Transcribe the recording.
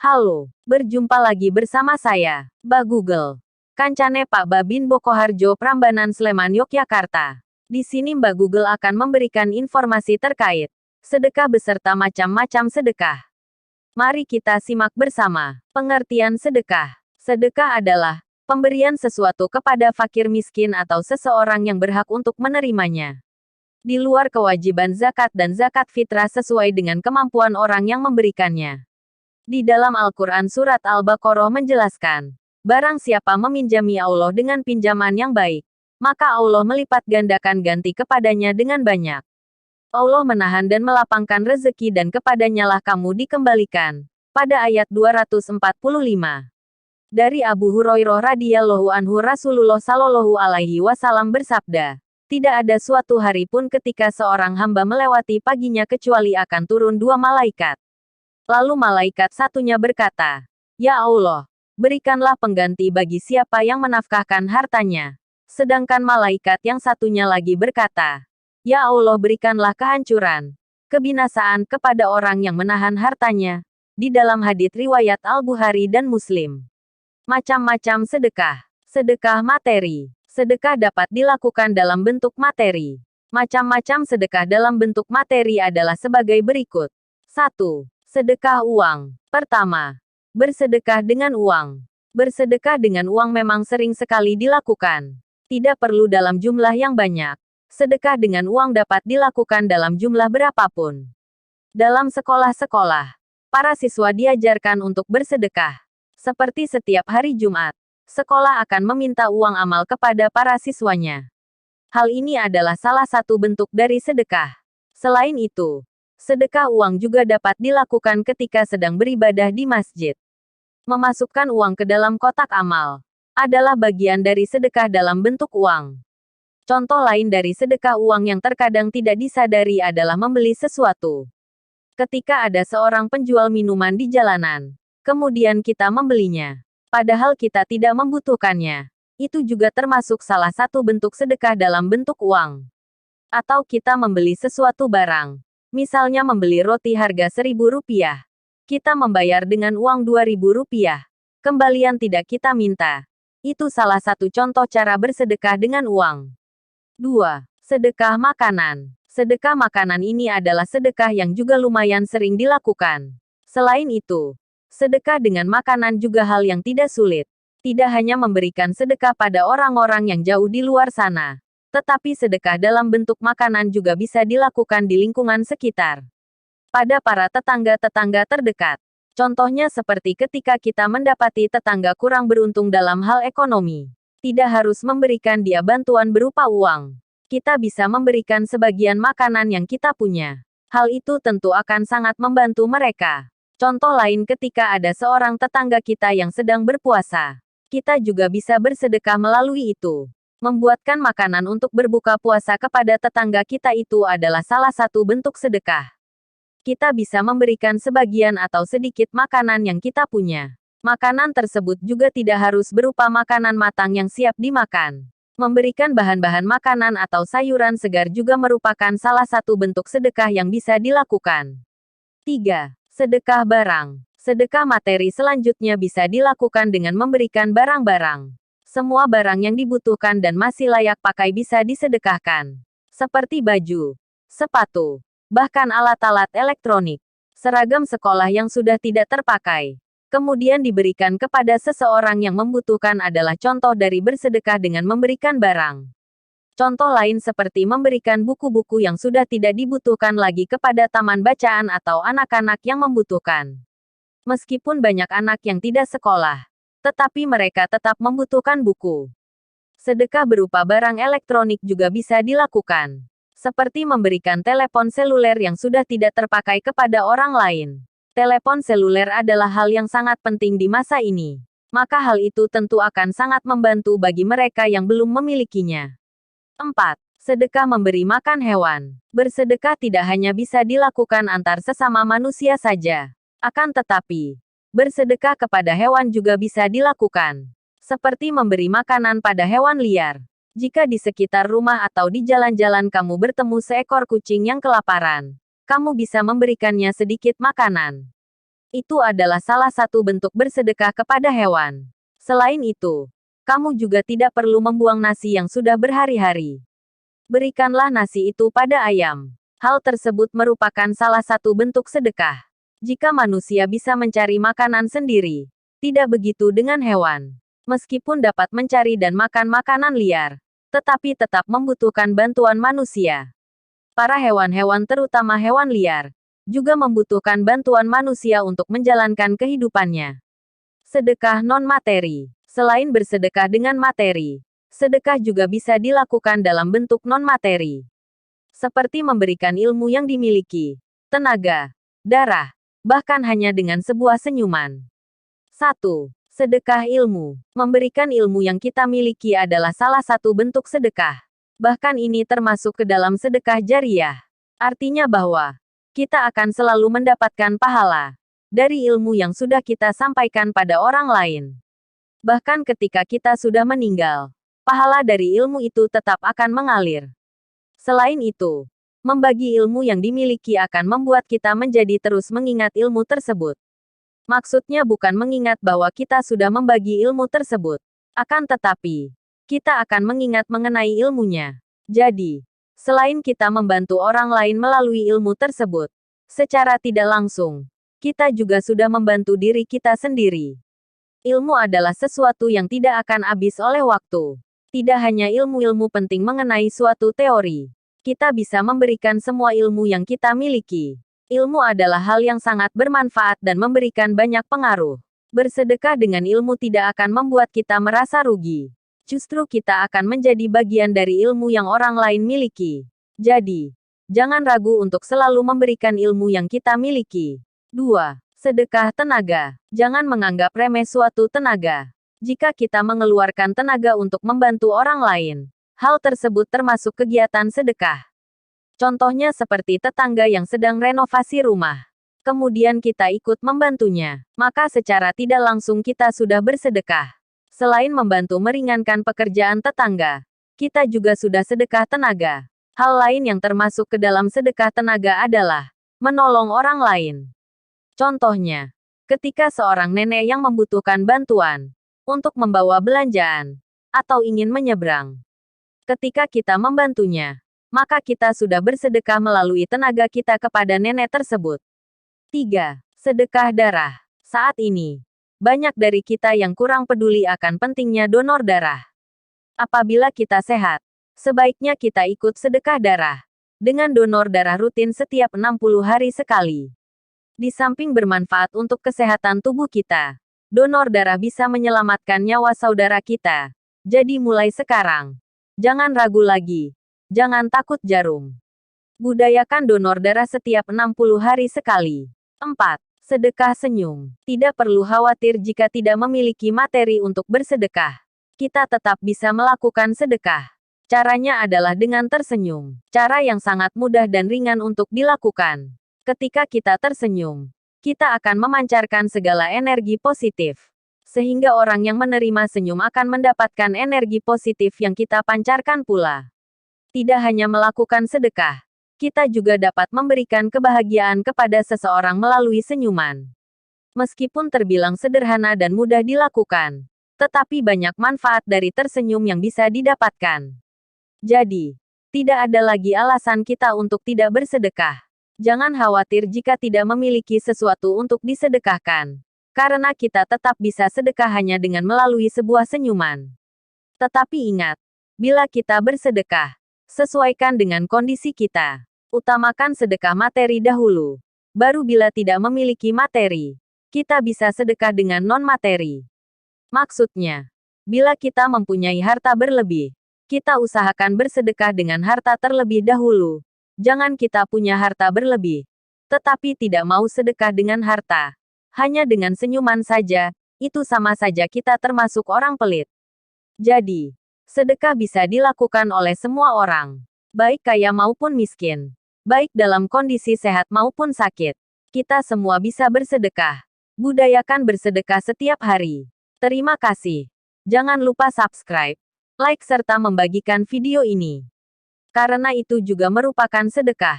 Halo, berjumpa lagi bersama saya, Mbak Google. Kancane Pak Babin Bokoharjo Prambanan Sleman Yogyakarta. Di sini Mbak Google akan memberikan informasi terkait sedekah beserta macam-macam sedekah. Mari kita simak bersama. Pengertian sedekah. Sedekah adalah pemberian sesuatu kepada fakir miskin atau seseorang yang berhak untuk menerimanya. Di luar kewajiban zakat dan zakat fitrah sesuai dengan kemampuan orang yang memberikannya. Di dalam Al-Quran Surat Al-Baqarah menjelaskan, barang siapa meminjami Allah dengan pinjaman yang baik, maka Allah melipat gandakan ganti kepadanya dengan banyak. Allah menahan dan melapangkan rezeki dan kepadanya lah kamu dikembalikan. Pada ayat 245. Dari Abu Hurairah radhiyallahu anhu Rasulullah shallallahu alaihi wasallam bersabda, tidak ada suatu hari pun ketika seorang hamba melewati paginya kecuali akan turun dua malaikat. Lalu malaikat satunya berkata, "Ya Allah, berikanlah pengganti bagi siapa yang menafkahkan hartanya." Sedangkan malaikat yang satunya lagi berkata, "Ya Allah, berikanlah kehancuran, kebinasaan kepada orang yang menahan hartanya." Di dalam hadits riwayat Al-Bukhari dan Muslim. Macam-macam sedekah. Sedekah materi. Sedekah dapat dilakukan dalam bentuk materi. Macam-macam sedekah dalam bentuk materi adalah sebagai berikut. 1. Sedekah uang. Pertama, bersedekah dengan uang. Bersedekah dengan uang memang sering sekali dilakukan. Tidak perlu dalam jumlah yang banyak. Sedekah dengan uang dapat dilakukan dalam jumlah berapapun. Dalam sekolah-sekolah, para siswa diajarkan untuk bersedekah. Seperti setiap hari Jumat, sekolah akan meminta uang amal kepada para siswanya. Hal ini adalah salah satu bentuk dari sedekah. Selain itu, sedekah uang juga dapat dilakukan ketika sedang beribadah di masjid. Memasukkan uang ke dalam kotak amal adalah bagian dari sedekah dalam bentuk uang. Contoh lain dari sedekah uang yang terkadang tidak disadari adalah membeli sesuatu. Ketika ada seorang penjual minuman di jalanan, kemudian kita membelinya. Padahal kita tidak membutuhkannya. Itu juga termasuk salah satu bentuk sedekah dalam bentuk uang. Atau kita membeli sesuatu barang. Misalnya membeli roti harga Rp1.000. Kita membayar dengan uang Rp2.000. Kembalian tidak kita minta. Itu salah satu contoh cara bersedekah dengan uang. 2. Sedekah makanan. Sedekah makanan ini adalah sedekah yang juga lumayan sering dilakukan. Selain itu, sedekah dengan makanan juga hal yang tidak sulit. Tidak hanya memberikan sedekah pada orang-orang yang jauh di luar sana, tetapi sedekah dalam bentuk makanan juga bisa dilakukan di lingkungan sekitar. Pada para tetangga-tetangga terdekat. Contohnya seperti ketika kita mendapati tetangga kurang beruntung dalam hal ekonomi. Tidak harus memberikan dia bantuan berupa uang. Kita bisa memberikan sebagian makanan yang kita punya. Hal itu tentu akan sangat membantu mereka. Contoh lain ketika ada seorang tetangga kita yang sedang berpuasa. Kita juga bisa bersedekah melalui itu. Membuatkan makanan untuk berbuka puasa kepada tetangga kita itu adalah salah satu bentuk sedekah. Kita bisa memberikan sebagian atau sedikit makanan yang kita punya. Makanan tersebut juga tidak harus berupa makanan matang yang siap dimakan. Memberikan bahan-bahan makanan atau sayuran segar juga merupakan salah satu bentuk sedekah yang bisa dilakukan. 3. Sedekah barang. Sedekah materi selanjutnya bisa dilakukan dengan memberikan barang-barang. Semua barang yang dibutuhkan dan masih layak pakai bisa disedekahkan. Seperti baju, sepatu, bahkan alat-alat elektronik, seragam sekolah yang sudah tidak terpakai. Kemudian diberikan kepada seseorang yang membutuhkan adalah contoh dari bersedekah dengan memberikan barang. Contoh lain seperti memberikan buku-buku yang sudah tidak dibutuhkan lagi kepada taman bacaan atau anak-anak yang membutuhkan. Meskipun banyak anak yang tidak sekolah, tetapi mereka tetap membutuhkan buku. Sedekah berupa barang elektronik juga bisa dilakukan. Seperti memberikan telepon seluler yang sudah tidak terpakai kepada orang lain. Telepon seluler adalah hal yang sangat penting di masa ini. Maka hal itu tentu akan sangat membantu bagi mereka yang belum memilikinya. 4. Sedekah memberi makan hewan. Bersedekah tidak hanya bisa dilakukan antar sesama manusia saja. Akan tetapi, bersedekah kepada hewan juga bisa dilakukan. Seperti memberi makanan pada hewan liar. Jika di sekitar rumah atau di jalan-jalan kamu bertemu seekor kucing yang kelaparan, kamu bisa memberikannya sedikit makanan. Itu adalah salah satu bentuk bersedekah kepada hewan. Selain itu, kamu juga tidak perlu membuang nasi yang sudah berhari-hari. Berikanlah nasi itu pada ayam. Hal tersebut merupakan salah satu bentuk sedekah. Jika manusia bisa mencari makanan sendiri, tidak begitu dengan hewan. Meskipun dapat mencari dan makan makanan liar, tetapi tetap membutuhkan bantuan manusia. Para hewan-hewan, terutama hewan liar, juga membutuhkan bantuan manusia untuk menjalankan kehidupannya. Sedekah non-materi. Selain bersedekah dengan materi, sedekah juga bisa dilakukan dalam bentuk non-materi. Seperti memberikan ilmu yang dimiliki, tenaga, darah, bahkan hanya dengan sebuah senyuman. 1. Sedekah ilmu. Memberikan ilmu yang kita miliki adalah salah satu bentuk sedekah. Bahkan ini termasuk ke dalam sedekah jariyah. Artinya bahwa kita akan selalu mendapatkan pahala dari ilmu yang sudah kita sampaikan pada orang lain. Bahkan ketika kita sudah meninggal, pahala dari ilmu itu tetap akan mengalir. Selain itu, membagi ilmu yang dimiliki akan membuat kita menjadi terus mengingat ilmu tersebut. Maksudnya bukan mengingat bahwa kita sudah membagi ilmu tersebut. Akan tetapi, kita akan mengingat mengenai ilmunya. Jadi, selain kita membantu orang lain melalui ilmu tersebut, secara tidak langsung, kita juga sudah membantu diri kita sendiri. Ilmu adalah sesuatu yang tidak akan habis oleh waktu. Tidak hanya ilmu-ilmu penting mengenai suatu teori. Kita bisa memberikan semua ilmu yang kita miliki. Ilmu adalah hal yang sangat bermanfaat dan memberikan banyak pengaruh. Bersedekah dengan ilmu tidak akan membuat kita merasa rugi. Justru kita akan menjadi bagian dari ilmu yang orang lain miliki. Jadi, jangan ragu untuk selalu memberikan ilmu yang kita miliki. 2. Sedekah tenaga. Jangan menganggap remeh suatu tenaga. Jika kita mengeluarkan tenaga untuk membantu orang lain, hal tersebut termasuk kegiatan sedekah. Contohnya seperti tetangga yang sedang renovasi rumah. Kemudian kita ikut membantunya, maka secara tidak langsung kita sudah bersedekah. Selain membantu meringankan pekerjaan tetangga, kita juga sudah sedekah tenaga. Hal lain yang termasuk ke dalam sedekah tenaga adalah menolong orang lain. Contohnya, ketika seorang nenek yang membutuhkan bantuan untuk membawa belanjaan atau ingin menyeberang. Ketika kita membantunya, maka kita sudah bersedekah melalui tenaga kita kepada nenek tersebut. 3. Sedekah darah. Saat ini, banyak dari kita yang kurang peduli akan pentingnya donor darah. Apabila kita sehat, sebaiknya kita ikut sedekah darah dengan donor darah rutin setiap 60 hari sekali. Di samping bermanfaat untuk kesehatan tubuh kita, donor darah bisa menyelamatkan nyawa saudara kita. Jadi mulai sekarang, jangan ragu lagi. Jangan takut jarum. Budayakan donor darah setiap 60 hari sekali. 4. Sedekah senyum. Tidak perlu khawatir jika tidak memiliki materi untuk bersedekah. Kita tetap bisa melakukan sedekah. Caranya adalah dengan tersenyum. Cara yang sangat mudah dan ringan untuk dilakukan. Ketika kita tersenyum, kita akan memancarkan segala energi positif. Sehingga orang yang menerima senyum akan mendapatkan energi positif yang kita pancarkan pula. Tidak hanya melakukan sedekah, kita juga dapat memberikan kebahagiaan kepada seseorang melalui senyuman. Meskipun terbilang sederhana dan mudah dilakukan, tetapi banyak manfaat dari tersenyum yang bisa didapatkan. Jadi, tidak ada lagi alasan kita untuk tidak bersedekah. Jangan khawatir jika tidak memiliki sesuatu untuk disedekahkan. Karena kita tetap bisa sedekah hanya dengan melalui sebuah senyuman. Tetapi ingat, bila kita bersedekah, sesuaikan dengan kondisi kita. Utamakan sedekah materi dahulu. Baru bila tidak memiliki materi, kita bisa sedekah dengan non-materi. Maksudnya, bila kita mempunyai harta berlebih, kita usahakan bersedekah dengan harta terlebih dahulu. Jangan kita punya harta berlebih, tetapi tidak mau sedekah dengan harta. Hanya dengan senyuman saja, itu sama saja kita termasuk orang pelit. Jadi, sedekah bisa dilakukan oleh semua orang, baik kaya maupun miskin, baik dalam kondisi sehat maupun sakit. Kita semua bisa bersedekah. Budayakan bersedekah setiap hari. Terima kasih. Jangan lupa subscribe, like serta membagikan video ini. Karena itu juga merupakan sedekah.